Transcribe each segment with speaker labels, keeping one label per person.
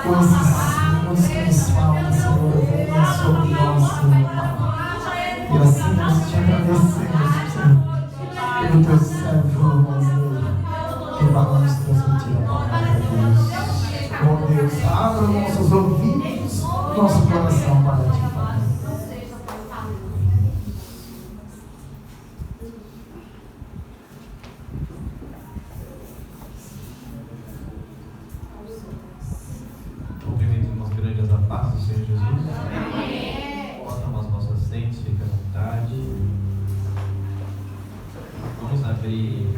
Speaker 1: Os que nos falam, Senhor, venha sobre nós, Senhor, Pai. E assim nós te agradecemos, Senhor, pelo teu servo, Deus, que vamos transmitir a palavra de Deus. Oh Deus, abra nossos ouvidos, nosso coração para ti, Pai.
Speaker 2: Cumprimento, irmãos, grandes a paz do Senhor Jesus. Amém. Possam as nossas assentos, fique à vontade. Vamos abrir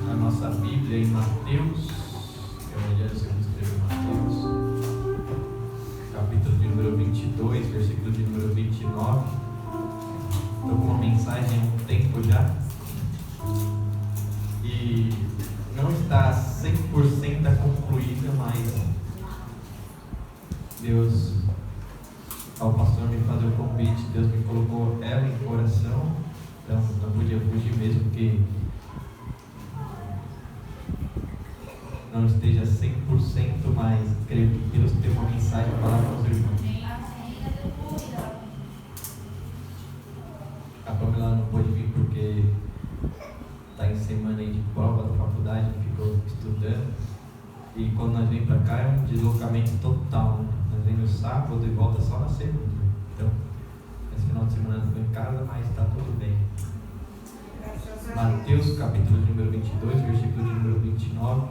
Speaker 2: a nossa Bíblia em Mateus, Evangelho segundo escreveu Mateus, capítulo de número 22, versículo de número 29. Estou com uma mensagem há um tempo já e não está 100% concluída, mas Deus, ao pastor me fazer o convite, Deus me colocou ela em coração, então não podia fugir mesmo que não esteja 100%, mas creio que Deus tem uma mensagem para falar para os irmãos. A Pamela não pôde vir porque está em semana aí de prova da faculdade, ficou estudando. E quando nós vem para cá é um deslocamento total, né? Nós vem no sábado e volta só na segunda. Então, esse final de semana eu estou em casa, mas está tudo bem. Mateus, capítulo de número 22, versículo de número 29.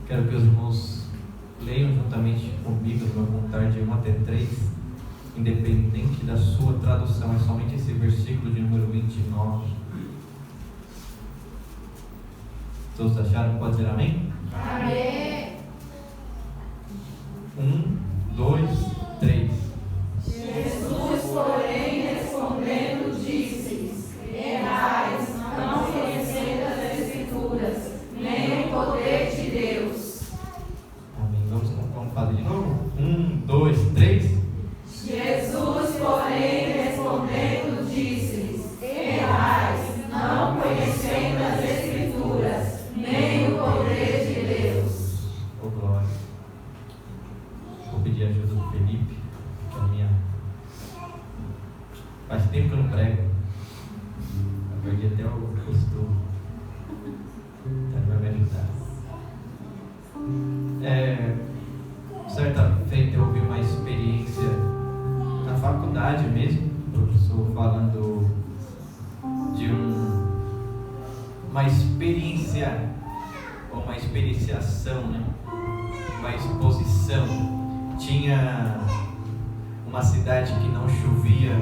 Speaker 2: Quero que os irmãos leiam juntamente comigo, eu vou contar de 1 até 3, independente da sua tradução, é somente esse versículo de número 29. Todos acharam? Pode dizer amém?
Speaker 3: Amém.
Speaker 2: 1, 2, 3.
Speaker 3: Jesus, porém, respondendo, disse-lhes: errais, não conhecendo as Escrituras, nem o poder de Deus.
Speaker 2: Amém. Vamos fazer de novo? 1, 2, 3.
Speaker 3: Jesus, porém, respondendo, disse-lhes: errais, não conhecendo as Escrituras, nem o poder de Deus.
Speaker 2: Oh, glória. Vou pedir a ajuda do Felipe, que é a minha. Faz tempo que eu não prego. Eu perdi até o costume. Então ele vai me ajudar. Certa feita eu ouvi uma experiência na faculdade mesmo, o professor falando de uma experiência, ou uma experienciação, né? Uma exposição. Tinha uma cidade que não chovia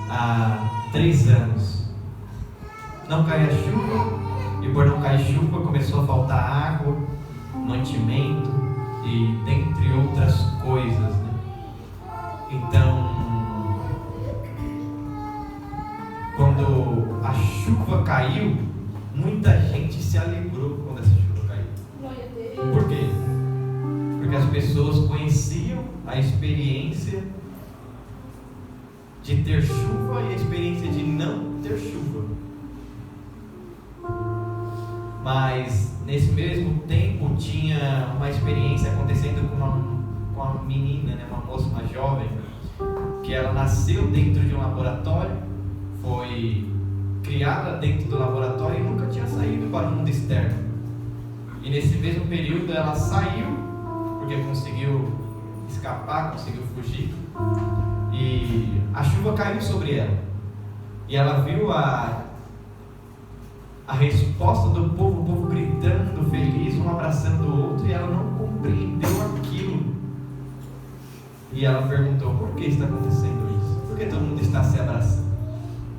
Speaker 2: há 3 anos. Não caía chuva, e por não cair chuva começou a faltar água, mantimento e dentre outras coisas, né? Então, quando a chuva caiu, muita gente se alegrou quando essa chuva caiu. Por quê? Porque as pessoas conheciam a experiência de ter chuva e a experiência de não ter chuva. Mas nesse mesmo tempo tinha uma experiência acontecendo com uma menina, né, uma moça, uma jovem, que ela nasceu dentro de um laboratório, foi criada dentro do laboratório e nunca tinha saído para o mundo externo. E nesse mesmo período ela saiu, porque conseguiu escapar, conseguiu fugir, e a chuva caiu sobre ela. E ela viu a resposta do povo, o povo gritando, feliz, um abraçando o outro, e ela não compreendeu aquilo. E ela perguntou: por que está acontecendo isso? Por que todo mundo está se abraçando?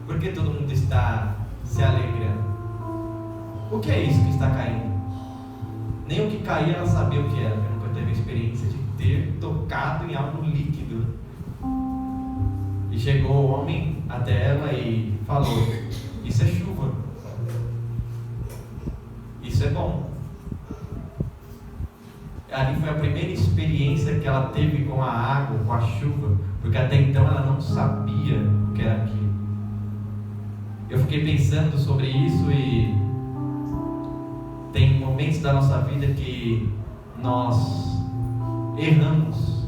Speaker 2: Por que todo mundo está se alegrando? O que é isso que está caindo? Nem o que caía ela sabia o que era, porque nunca teve a experiência de ter tocado em algo líquido. E chegou o homem até ela e falou: isso é chuva. Isso é bom. Ali foi a primeira experiência que ela teve com a água, com a chuva, porque até então ela não sabia o que era aquilo. eu fiquei pensando sobre isso e tem momentos da nossa vida que nós erramos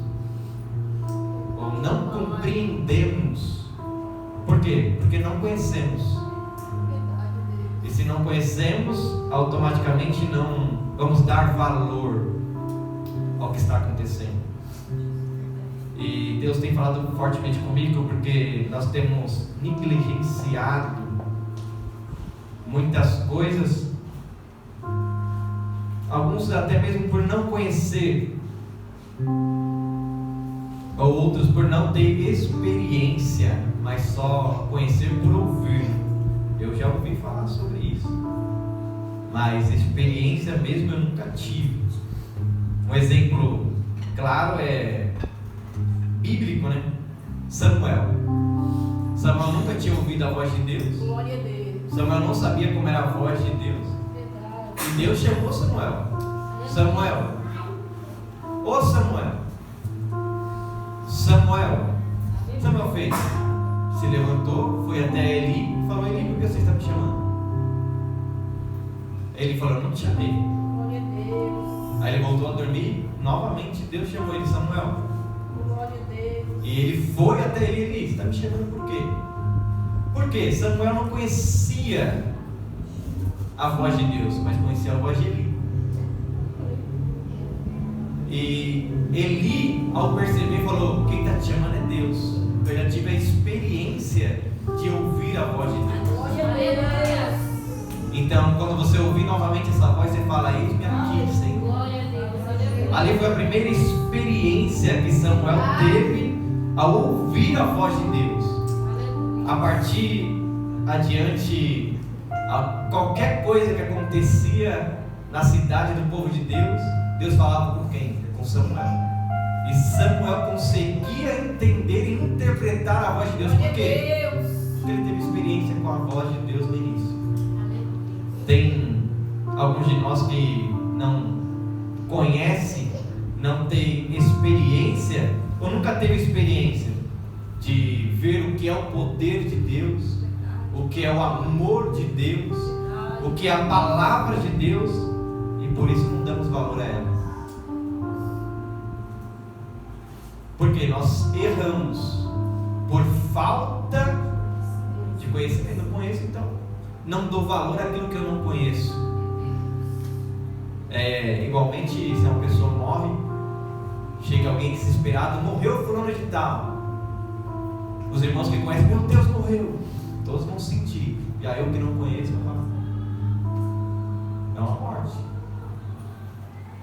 Speaker 2: ou não compreendemos. Por quê? Porque não conhecemos. E se não conhecemos, automaticamente não vamos dar valor ao que está acontecendo. E Deus tem falado fortemente comigo porque nós temos negligenciado muitas coisas, alguns até mesmo por não conhecer, ou outros por não ter experiência, mas só conhecer por ouvir. Eu já ouvi falar sobre isso, mas experiência mesmo eu nunca tive. Um exemplo claro é bíblico, né? Samuel nunca tinha ouvido a voz de Deus.
Speaker 3: Glória a Deus.
Speaker 2: Samuel não sabia como era a voz de Deus. E Deus chamou Samuel. Samuel, ô Samuel. Samuel fez, se levantou, foi até Eli e falou: Eli, por que você está me chamando? Ele falou: não te chamei.
Speaker 3: Glória a Deus.
Speaker 2: Aí ele voltou a dormir. Novamente Deus chamou ele: Samuel.
Speaker 3: Glória a Deus.
Speaker 2: E ele foi até Eli: Eli, você está me chamando por quê? Por quê? Samuel não conhecia a voz de Deus, mas conhecia a voz de Eli. E Eli, ao perceber, falou: quem está te chamando é Deus. Eu já tive a experiência de ouvir a voz de Deus.
Speaker 3: Glória a Deus.
Speaker 2: Então, quando você ouvir novamente essa voz, você fala: eis-me aqui, Senhor.
Speaker 3: Glória a Deus.
Speaker 2: Ali foi a primeira experiência que Samuel teve ao ouvir a voz de Deus. A partir adiante, qualquer coisa que acontecia na cidade do povo de Deus, Deus falava com quem? Com Samuel. E Samuel conseguia entender e interpretar a voz de Deus. Por quê? Porque ele teve experiência com a voz de Deus no início. Tem alguns de nós que não conhecem, não tem experiência, ou nunca teve experiência de ver o que é o poder de Deus, o que é o amor de Deus, o que é a palavra de Deus, e por isso não damos valor a ela. Porque nós erramos por falta de conhecimento. Não conheço, então não dou valor àquilo que eu não conheço. Igualmente, se uma pessoa morre, chega alguém desesperado: morreu fulano de tal. Os irmãos que conhecem: meu Deus, morreu. Todos vão sentir. E aí eu que não conheço, eu falo: é uma morte.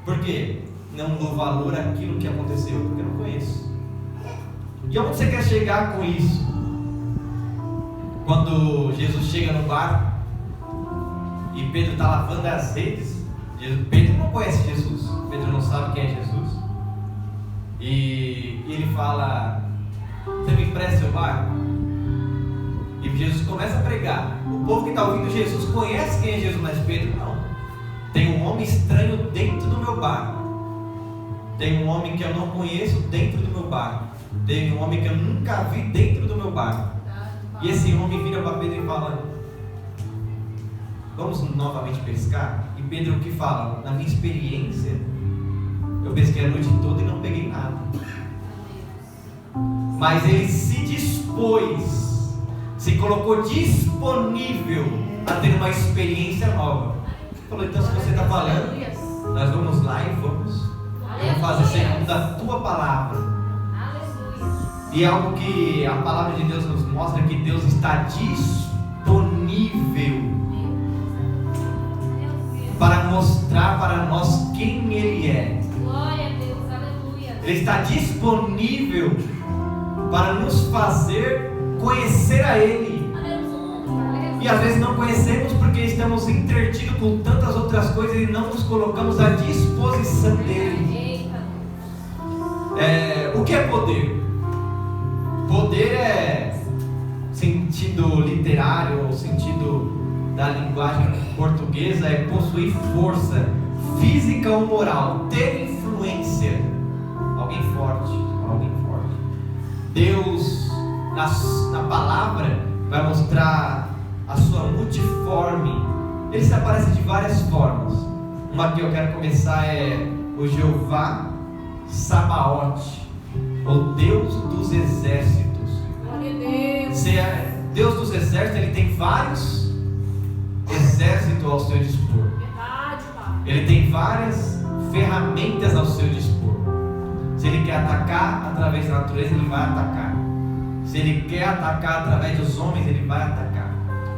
Speaker 2: Por quê? Não dou valor àquilo que aconteceu, porque eu não conheço. E onde você quer chegar com isso? Quando Jesus chega no barco e Pedro está lavando as redes, Pedro não conhece Jesus, Pedro não sabe quem é Jesus, e ele fala: você me empresta seu barco? E Jesus começa a pregar. O povo que está ouvindo Jesus conhece quem é Jesus, mas Pedro não. Tem um homem estranho dentro do meu barco, tem um homem que eu não conheço dentro do meu barco, tem um homem que eu nunca vi dentro do meu barco. E esse homem vira para Pedro e fala: vamos novamente pescar? E Pedro o que fala? Na minha experiência, eu pesquei a noite toda e não peguei nada. Mas ele se dispôs, se colocou disponível a ter uma experiência nova. Falou: então se você está falando, nós vamos lá e vamos fazer segundo a tua palavra. E é algo que a palavra de Deus nos mostra, que Deus está disponível para mostrar para nós quem Ele é.
Speaker 3: Glória a Deus, aleluia.
Speaker 2: Ele está disponível para nos fazer conhecer a Ele. E às vezes não conhecemos porque estamos entretidos com tantas outras coisas e não nos colocamos à disposição dEle. O que é poder? Poder é sentido literário, ou sentido da linguagem portuguesa, é possuir força física ou moral, ter influência. Alguém forte. Deus, na palavra, vai mostrar a sua multiforme. Ele se aparece de várias formas. Uma que eu quero começar é o Jeová Sabaote, ou Deus dos exércitos.
Speaker 3: Glória a Deus.
Speaker 2: Se é Deus dos exércitos, ele tem vários exércitos ao seu dispor.
Speaker 3: Verdade, Pai.
Speaker 2: Ele tem várias ferramentas ao seu dispor. Se ele quer atacar através da natureza, ele vai atacar. Se ele quer atacar através dos homens, ele vai atacar.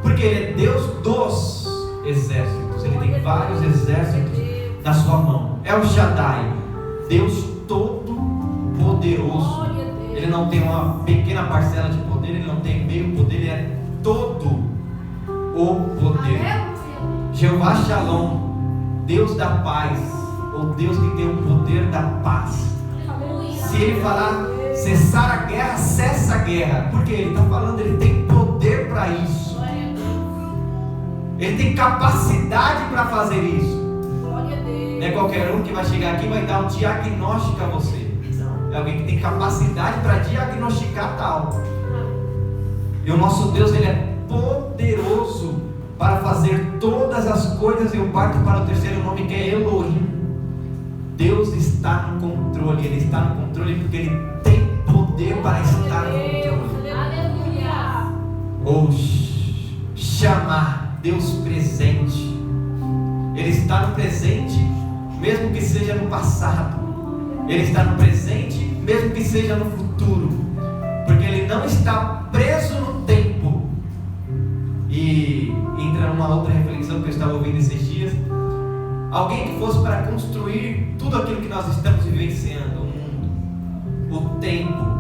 Speaker 2: Porque ele é Deus dos exércitos. Ele tem vários exércitos na sua mão. É o Shaddai, Deus todo-poderoso.
Speaker 3: Glória a Deus.
Speaker 2: Ele não tem uma pequena parcela de poder, ele não tem meio poder, ele é todo o poder. Jeová Shalom, Deus da paz, ou Deus que tem o poder da paz. Se ele falar cessar a guerra, cessa a guerra. Porque ele está falando, ele tem poder para isso. Ele tem capacidade para fazer isso.
Speaker 3: Glória a Deus.
Speaker 2: Não é qualquer um que vai chegar aqui e vai dar um diagnóstico a você. Não. É alguém que tem capacidade para diagnosticar tal. E o nosso Deus, ele é poderoso para fazer todas as coisas. Eu parto para o terceiro nome, que é Elohim. Deus está no controle. Ele está no controle porque ele tem poder para estar no controle.
Speaker 3: Aleluia.
Speaker 2: Ou chamar Deus presente. Ele está no presente, mesmo que seja no passado. Ele está no presente, mesmo que seja no futuro. Porque ele não está preso no tempo. E entra numa outra reflexão que eu estava ouvindo esses dias. Alguém que fosse para construir tudo aquilo que nós estamos vivenciando, o mundo, o tempo,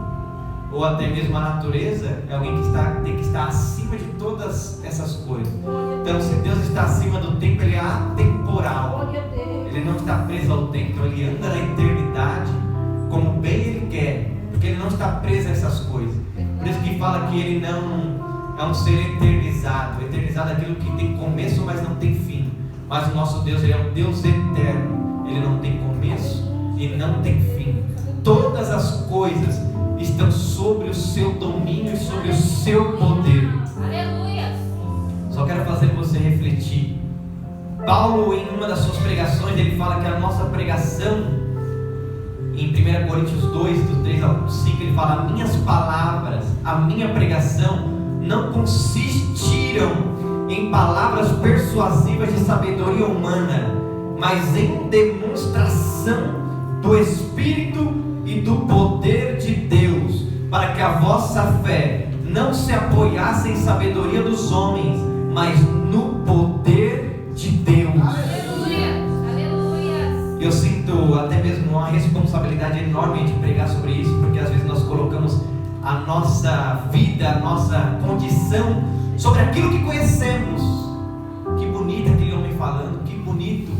Speaker 2: ou até mesmo a natureza, é alguém que tem que estar acima de todas essas coisas. Então, se Deus está acima do tempo, ele é atemporal.
Speaker 3: Glória a Deus.
Speaker 2: Ele não está preso ao tempo, então ele anda na eternidade como bem ele quer, porque ele não está preso a essas coisas. Por isso que fala que ele não é um ser eternizado. Eternizado é aquilo que tem começo, mas não tem fim. Mas o nosso Deus, ele é um Deus eterno. Ele não tem começo e não tem fim. Todas as coisas estão sobre o seu domínio e sobre o seu poder.
Speaker 3: Aleluia.
Speaker 2: Só quero fazer você refletir. Paulo, em uma das suas pregações, ele fala que a nossa pregação, em 1 Coríntios 2, do 3 ao 5, ele fala: minhas palavras, a minha pregação não consistiram em palavras persuasivas de sabedoria humana, mas em demonstração do Espírito e do poder de Deus, para que a vossa fé não se apoiasse em sabedoria dos homens, mas no poder de Deus.
Speaker 3: Aleluia. Aleluia.
Speaker 2: Eu sinto até mesmo uma responsabilidade enorme de pregar sobre isso, porque às vezes nós colocamos a nossa vida, a nossa condição sobre aquilo que conhecemos. Que bonito aquele homem falando, que bonito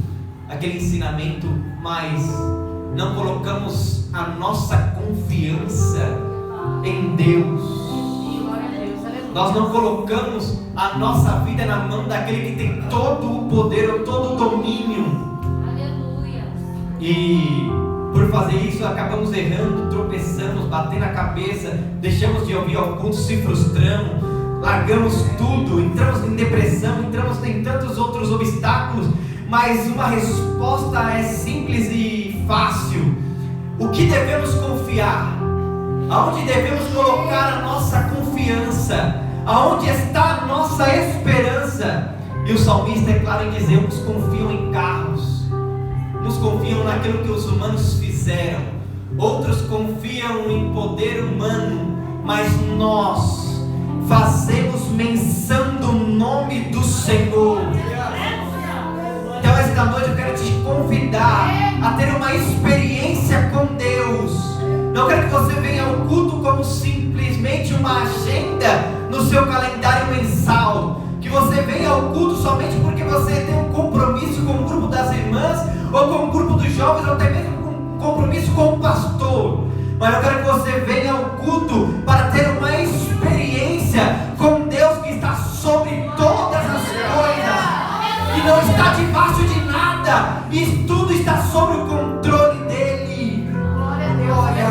Speaker 2: aquele ensinamento, mas não colocamos a nossa confiança em Deus.
Speaker 3: Glória a Deus. Aleluia.
Speaker 2: Nós não colocamos a nossa vida na mão daquele que tem todo o poder, todo o domínio.
Speaker 3: Aleluia.
Speaker 2: E por fazer isso acabamos errando, tropeçamos, batendo a cabeça, deixamos de ouvir ao culto, se frustramos, largamos tudo, entramos em depressão, entramos em tantos outros obstáculos. Mas uma resposta é simples e fácil. O que devemos confiar? Aonde devemos colocar a nossa confiança? Aonde está a nossa esperança? E o salmista é claro em dizer: uns confiam em carros, uns confiam naquilo que os humanos fizeram, outros confiam em poder humano, mas nós fazemos menção do nome do Senhor. Então esta noite eu quero te convidar a ter uma experiência com Deus. Não quero que você venha ao culto como simplesmente uma agenda no seu calendário mensal, que você venha ao culto somente porque você tem um compromisso com o grupo das irmãs, ou com o grupo dos jovens, ou até mesmo um compromisso com o pastor. Mas eu quero que você venha ao culto para ter uma experiência com Deus que está sobre todas as coisas, que não está debaixo de nada, e tudo está sob o controle dele.
Speaker 3: Glória a Deus.
Speaker 2: Glória.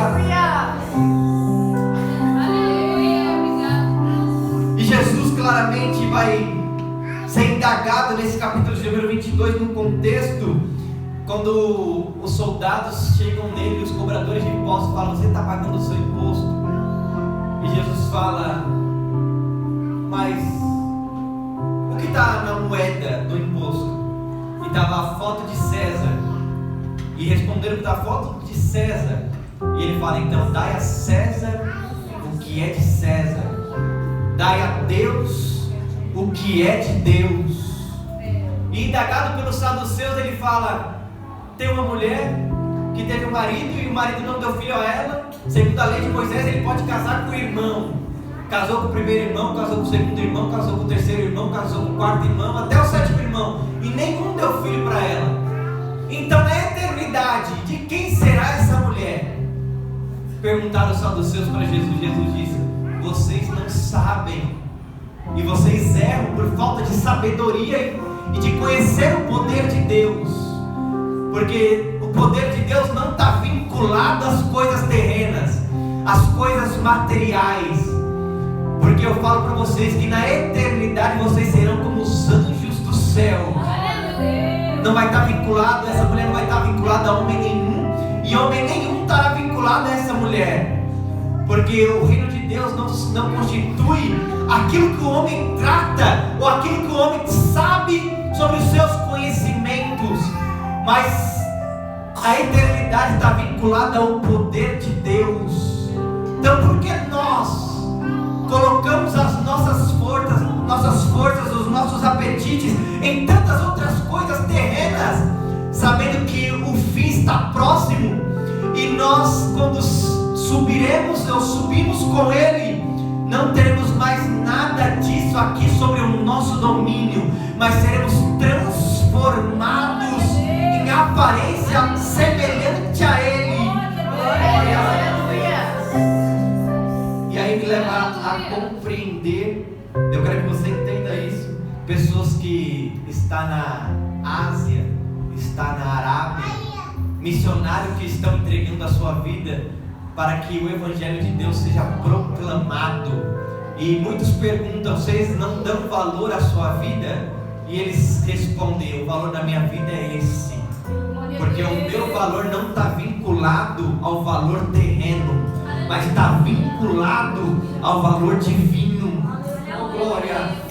Speaker 3: Aleluia. Obrigado.
Speaker 2: E Jesus claramente vai ser indagado nesse capítulo de número 22, no contexto, quando os soldados chegam nele, os cobradores de impostos falam: você está pagando o seu imposto? E Jesus fala: mas o que está na moeda do imposto? E estava a foto de César. E responderam que está a foto de César. E ele fala: então dai a César o que é de César, dai a Deus o que é de Deus. E indagado pelos saduceus, ele fala: tem uma mulher que teve um marido e o marido não deu filho a ela. Segundo a lei de Moisés, ele pode casar com o irmão. Casou com o primeiro irmão, casou com o segundo irmão, casou com o terceiro irmão, casou com o quarto irmão, até o sétimo irmão, e nenhum deu filho para ela. Então, na eternidade, de quem será essa mulher? Perguntaram os saduceus para Jesus. Jesus disse: vocês não sabem, e vocês erram por falta de sabedoria e de conhecer o poder de Deus, porque o poder de Deus não está vinculado às coisas terrenas, às coisas materiais. Porque eu falo para vocês que na eternidade vocês serão como os anjos do céu. Não vai estar vinculado, essa mulher não vai estar vinculada a homem nenhum, e homem nenhum estará vinculado a essa mulher, porque o reino de Deus não constitui aquilo que o homem trata, ou aquilo que o homem sabe sobre os seus conhecimentos, mas a eternidade está vinculada ao poder de Deus. Então, por que nós colocamos as nossas forças, os nossos apetites em tantas outras coisas terrenas, sabendo que o fim está próximo, e nós, quando subimos com Ele, não teremos mais nada disso aqui sobre o nosso domínio, mas seremos transformados em aparência semelhante a Ele. E aí me leva a compreender, eu quero que você entenda isso, pessoas que estão na Ásia, está na Arábia, missionários que estão entregando a sua vida para que o Evangelho de Deus seja proclamado. E muitos perguntam: vocês não dão valor à sua vida? E eles respondem: o valor da minha vida é esse, porque o meu valor não está vinculado ao valor terreno, mas está vinculado ao valor divino. Oh, glória!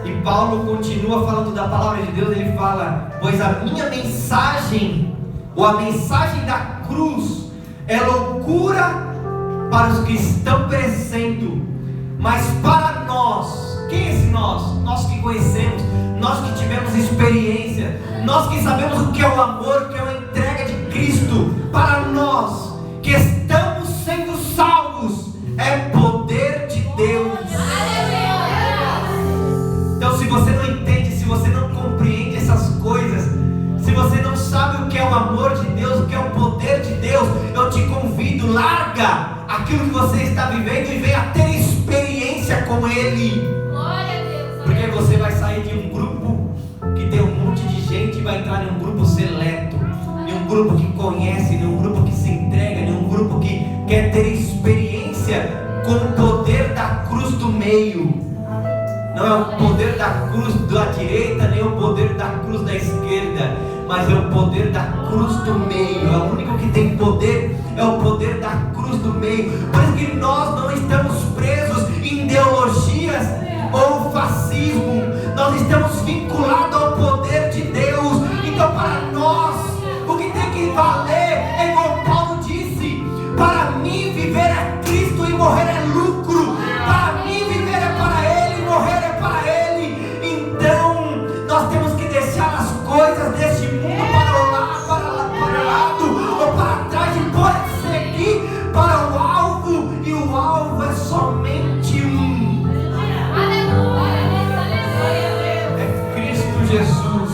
Speaker 2: E Paulo continua falando da palavra de Deus. Ele fala: pois a minha mensagem, ou a mensagem da cruz, é loucura para os que estão perecendo, mas para nós, quem é esse nós? Nós que conhecemos, nós que tivemos experiência, nós que sabemos o que é o amor, o que é a entrega de Cristo, para nós que estamos sendo salvos, é poder de Deus. Então, se você não entende, se você não compreende essas coisas, se você não sabe o que é o amor de Deus, o que é o poder de Deus, eu te convido: larga aquilo que você está vivendo e venha ter experiência com Ele. Porque você vai sair de um grupo que tem um monte de gente e vai entrar em um grupo seleto, em um grupo que conhece, em um grupo que se entrega, em um grupo que quer ter experiência com o poder da cruz do meio. Não é o poder da cruz da direita, nem o poder da cruz da esquerda, mas é o poder da cruz do meio. É o único que tem poder, é o poder da cruz do meio. Por isso que nós não estamos presos em ideologias ou fascismo, nós estamos vinculados ao poder de Deus. Então, para nós, o que tem que valer é igual Paulo disse: para mim viver é Cristo e morrer é lucro. Para mim viver é para Ele, morrer é para Ele. Então, nós temos que deixar as coisas deste mundo para lado ou para trás, e prosseguir para o alvo, e o alvo é somente um. É Cristo Jesus.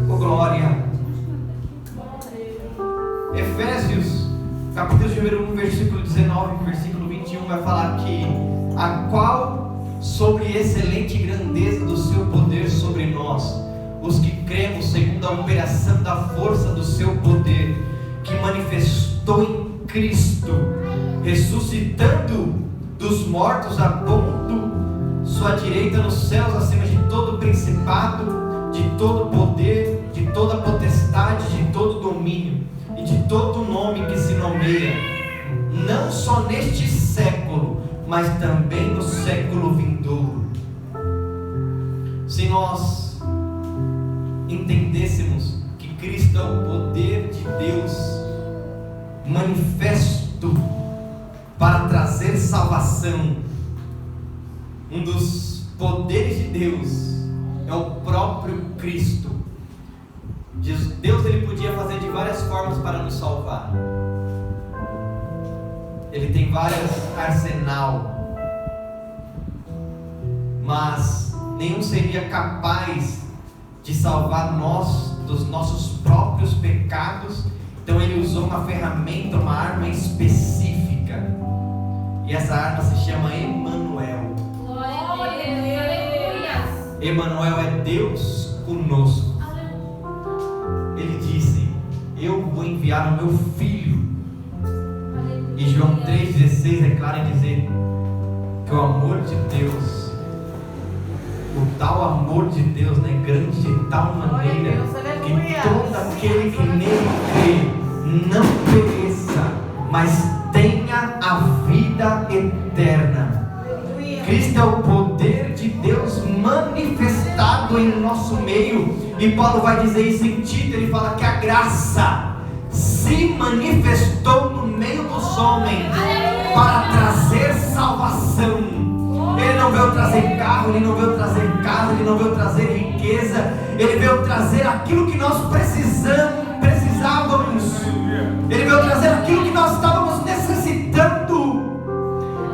Speaker 2: Oh, glória. Efésios, capítulo número 1, versículo 19, versículo 21, vai falar que: a qual sobre excelente grandeza do seu poder sobre nós, os que cremos segundo a operação da força do seu poder, que manifestou em Cristo, ressuscitando dos mortos, aponto sua direita nos céus, acima de todo principado, de todo poder, de toda potestade, de todo domínio e de todo nome que se nomeia, não só neste século, mas também no século vindouro. Se nós entendêssemos que Cristo é o poder de Deus manifesto para trazer salvação, um dos poderes de Deus é o próprio Cristo. Deus ele podia fazer de várias formas para nos salvar. Ele tem vários arsenal, mas nenhum seria capaz de salvar nós dos nossos próprios pecados. Então ele usou uma ferramenta, uma arma específica, e essa arma se chama Emanuel. Emanuel é Deus conosco. Ele disse: eu vou enviar o meu filho. E João 3,16 é claro em dizer que o amor de Deus, o tal amor de Deus, né, grande de tal maneira que todo aquele que nele crê não pereça, mas tenha a vida eterna. Cristo é o poder de Deus manifestado em nosso meio, e Paulo vai dizer isso em Tito. Ele fala que a graça se manifestou no meio dos homens para trazer salvação. Ele não veio trazer carro, ele não veio trazer casa, ele não veio trazer riqueza, ele veio trazer aquilo que nós precisávamos, ele veio trazer aquilo que nós estávamos necessitando,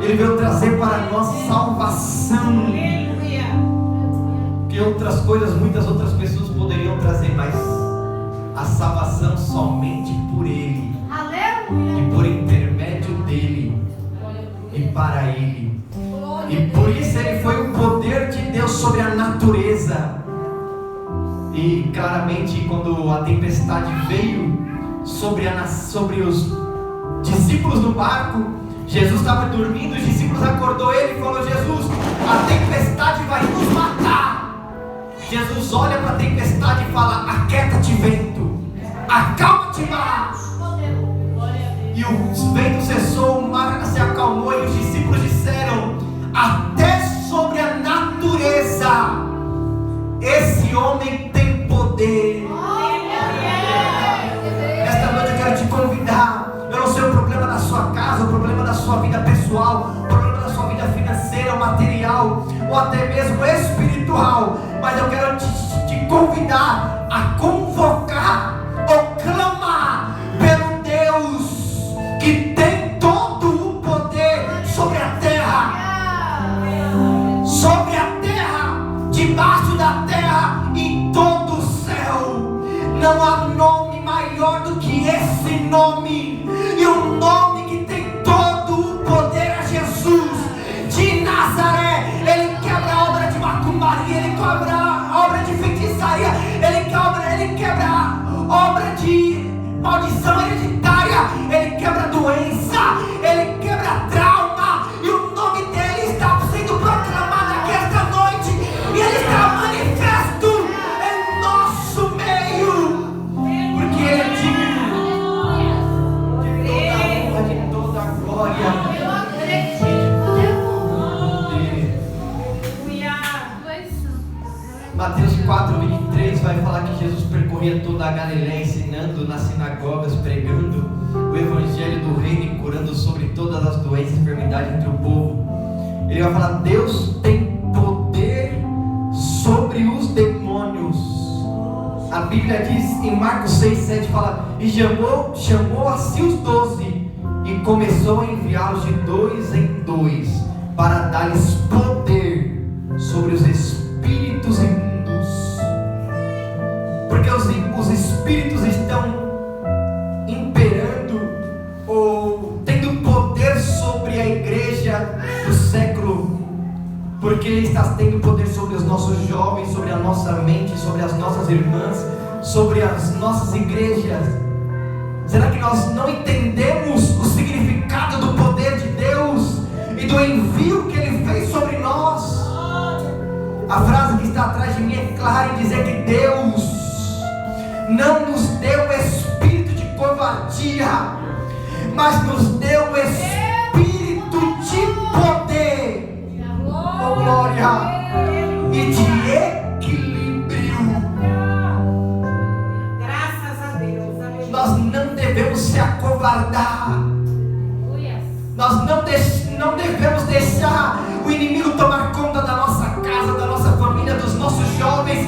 Speaker 2: ele veio trazer para nós salvação. Que outras coisas, muitas outras pessoas poderiam trazer, mas a salvação somente por Ele, e por intermédio dEle, e para Ele. E por isso Ele foi o poder de Deus sobre a natureza. E claramente quando a tempestade veio sobre os discípulos do barco, Jesus estava dormindo, os discípulos acordou ele e falou: Jesus, a tempestade vai nos matar. Jesus olha para a tempestade e fala: aquieta-te, vento, acalma-te, mar. E o vento cessou, o mar se acalmou, e os discípulos disseram: até sobre a natureza esse homem tem poder. Esta noite eu quero te convidar. Eu não sei o problema da sua casa, o problema da sua vida pessoal, o problema da sua vida financeira, material, ou até mesmo espiritual, mas eu quero te convidar a convocar ou clamar pelo Deus que tem todo o poder sobre a terra, debaixo da terra e todo o céu. Não há nome maior do que esse nome, e o nome que tem todo o poder é Jesus de Nazaré. Ele quebra a obra de macumbaria, ele quebra a obra de feitiçaria, ele quebra a obra de maldição hereditária, ele quebra doença, ele quebra trauma, e o nome dele está sendo proclamado aqui esta noite, e ele está manifesto em nosso meio, porque ele é digno de toda a glória. Mateus 4:23 vai falar que Jesus percorria toda a Galiléia, ensinando nas sinagogas, pregando o evangelho do reino e curando sobre todas as doenças e enfermidades entre o povo. Ele vai falar: Deus tem poder sobre os demônios. A Bíblia diz em Marcos 6:7, fala: e chamou a si os 12 e começou a enviá-los de 2 em 2 para dar-lhes poder sobre os espíritos imundos. Porque os espíritos estão imperando ou tendo poder sobre a igreja do século, porque ele está tendo poder sobre os nossos jovens, sobre a nossa mente, sobre as nossas irmãs, sobre as nossas igrejas. Será que nós não entendemos o significado do poder de Deus?
Speaker 1: e do envio que Ele fez sobre nós. A frase que está atrás de mim é clara em dizer que Deus não nos deu espírito de covardia, mas nos deu espírito de poder, oh glória, e de equilíbrio.
Speaker 4: Graças a Deus.
Speaker 1: Nós não devemos se acovardar. Nós não devemos deixar o inimigo tomar conta da nossa casa, da nossa família, dos nossos jovens,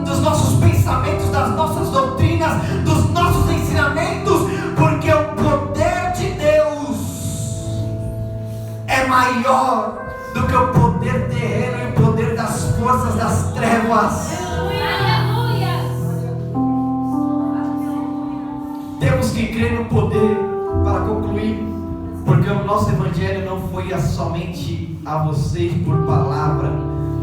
Speaker 1: dos nossos pensamentos, das nossas doutrinas, dos nossos ensinamentos, porque o poder de Deus é maior do que o poder terreno e o poder das forças das trevas. Temos que crer no poder. Para concluir, porque o nosso evangelho não foi somente a vocês por palavra,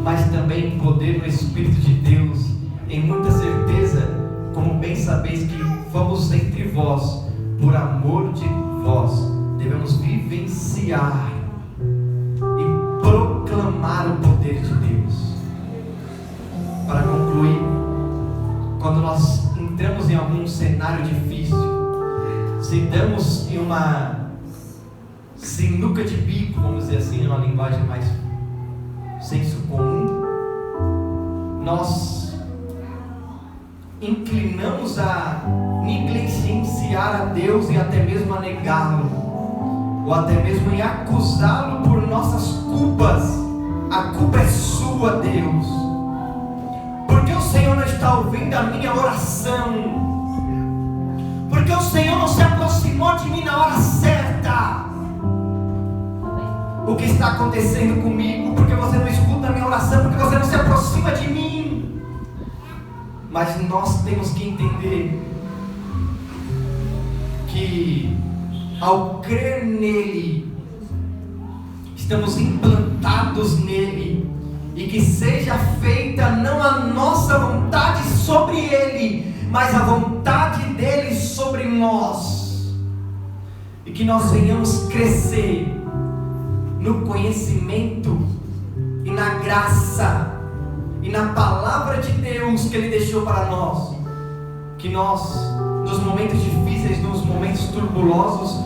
Speaker 1: mas também em poder no Espírito de Deus, em muita certeza, como bem sabeis que fomos entre vós, por amor de vós, devemos vivenciar e proclamar o poder de Deus. Para concluir, quando nós entramos em algum cenário difícil, se damos em uma sinuca de bico, vamos dizer assim, uma linguagem mais senso comum, nós inclinamos a negligenciar a Deus e até mesmo a negá-lo, ou até mesmo em acusá-lo por nossas culpas. A culpa é sua, Deus, porque o Senhor não está ouvindo a minha oração, porque o Senhor não se aproximou de mim na hora certa. O que está acontecendo comigo? Porque você não escuta a minha oração, porque você não se aproxima de mim. Mas nós temos que entender que ao crer nele, estamos implantados nele, e que seja feita não a nossa vontade sobre ele, mas a vontade dele sobre nós, e que nós venhamos crescer no conhecimento e na graça e na palavra de Deus que Ele deixou para nós, que nós, nos momentos difíceis, nos momentos turbulosos,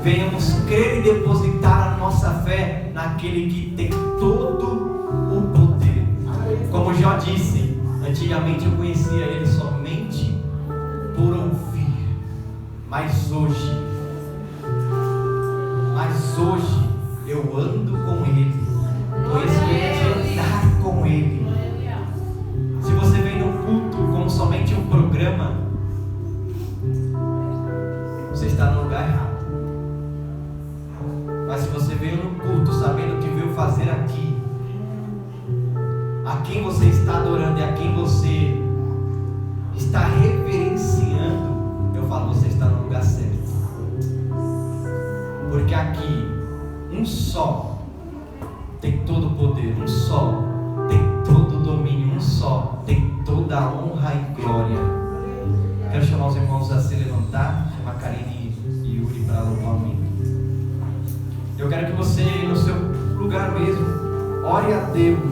Speaker 1: venhamos crer e depositar a nossa fé naquele que tem todo o poder. Como Jó disse, antigamente eu conhecia Ele somente por ouvir, mas hoje eu ando com Ele, conheço de andar com Ele. Se você vem no culto como somente um programa, você está no lugar errado. Mas se você veio no culto sabendo o que veio fazer aqui, a quem você está adorando e a quem você está reverenciando, eu falo, você está no lugar certo. Porque aqui, um só tem todo o poder, um só tem todo o domínio, um só tem toda a honra e glória. Quero chamar os irmãos a se levantar, chamar Karine e Yuri para louvar o mim. Eu quero que você, no seu lugar mesmo, ore a Deus